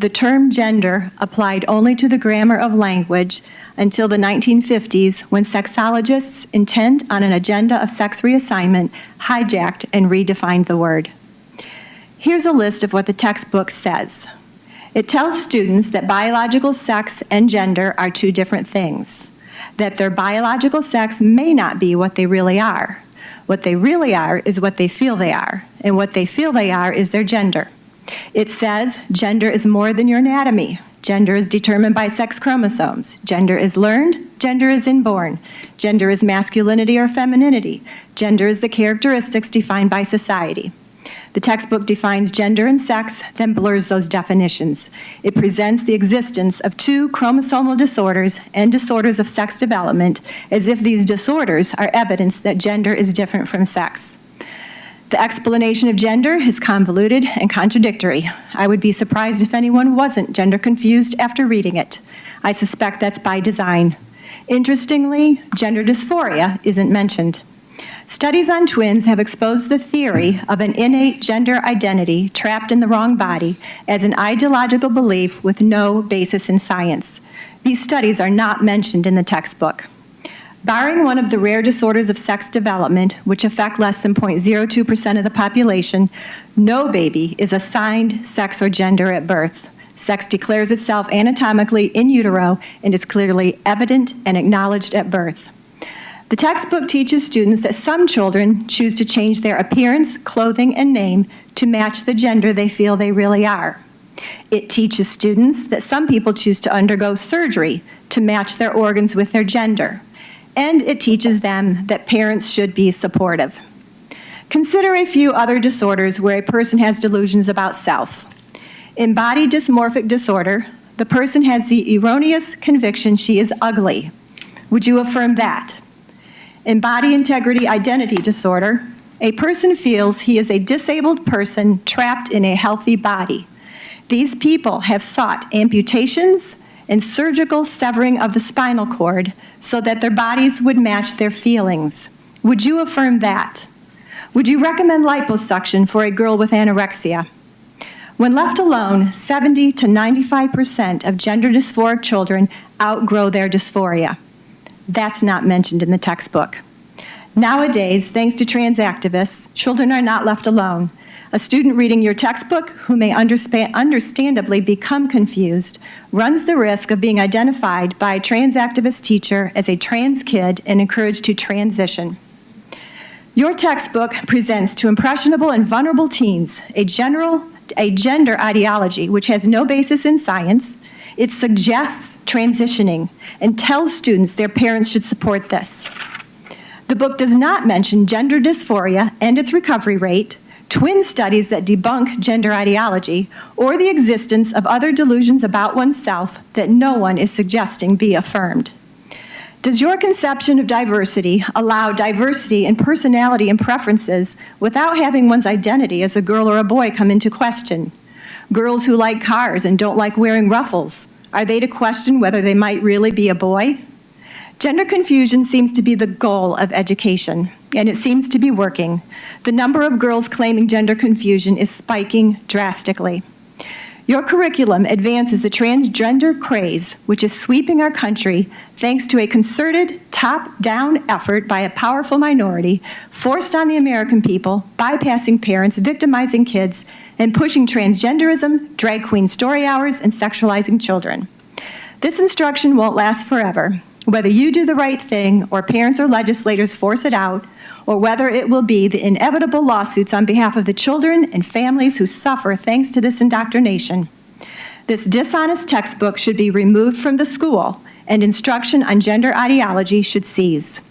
The term gender applied only to the grammar of language until the 1950s, when sexologists, intent on an agenda of sex reassignment, hijacked and redefined the word. Here's a list of what the textbook says. It tells students that biological sex and gender are two different things, that their biological sex may not be what they really are. What they really are is what they feel they are, and what they feel they are is their gender. It says gender is more than your anatomy. Gender is determined by sex chromosomes. Gender is learned. Gender is inborn. Gender is masculinity or femininity. Gender is the characteristics defined by society. The textbook defines gender and sex, then blurs those definitions. It presents the existence of two chromosomal disorders and disorders of sex development as if these disorders are evidence that gender is different from sex. The explanation of gender is convoluted and contradictory. I would be surprised if anyone wasn't gender confused after reading it. I suspect that's by design. Interestingly, gender dysphoria isn't mentioned. Studies on twins have exposed the theory of an innate gender identity trapped in the wrong body as an ideological belief with no basis in science. These studies are not mentioned in the textbook. Barring one of the rare disorders of sex development, which affect less than 0.02% of the population, no baby is assigned sex or gender at birth. Sex declares itself anatomically in utero and is clearly evident and acknowledged at birth. The textbook teaches students that some children choose to change their appearance, clothing, and name to match the gender they feel they really are. It teaches students that some people choose to undergo surgery to match their organs with their gender. And it teaches them that parents should be supportive. Consider a few other disorders where a person has delusions about self. In body dysmorphic disorder, the person has the erroneous conviction she is ugly. Would you affirm that? In body integrity identity disorder, a person feels he is a disabled person trapped in a healthy body. These people have sought amputations and surgical severing of the spinal cord so that their bodies would match their feelings. Would you affirm that? Would you recommend liposuction for a girl with anorexia? When left alone, 70 to 95% of gender dysphoric children outgrow their dysphoria. That's not mentioned in the textbook. Nowadays, thanks to trans activists, children are not left alone. A student reading your textbook, who may understandably become confused, runs the risk of being identified by a trans activist teacher as a trans kid and encouraged to transition. Your textbook presents to impressionable and vulnerable teens a gender ideology which has no basis in science. It suggests transitioning and tells students their parents should support this. The book does not mention gender dysphoria and its recovery rate, twin studies that debunk gender ideology, or the existence of other delusions about oneself that no one is suggesting be affirmed. Does your conception of diversity allow diversity in personality and preferences without having one's identity as a girl or a boy come into question? Girls who like cars and don't like wearing ruffles, are they to question whether they might really be a boy? Gender confusion seems to be the goal of education, and it seems to be working. The number of girls claiming gender confusion is spiking drastically. Your curriculum advances the transgender craze, which is sweeping our country thanks to a concerted, top-down effort by a powerful minority, forced on the American people, bypassing parents, victimizing kids, and pushing transgenderism, drag queen story hours, and sexualizing children. This instruction won't last forever. Whether you do the right thing or parents or legislators force it out, or whether it will be the inevitable lawsuits on behalf of the children and families who suffer thanks to this indoctrination. This dishonest textbook should be removed from the school, and instruction on gender ideology should cease.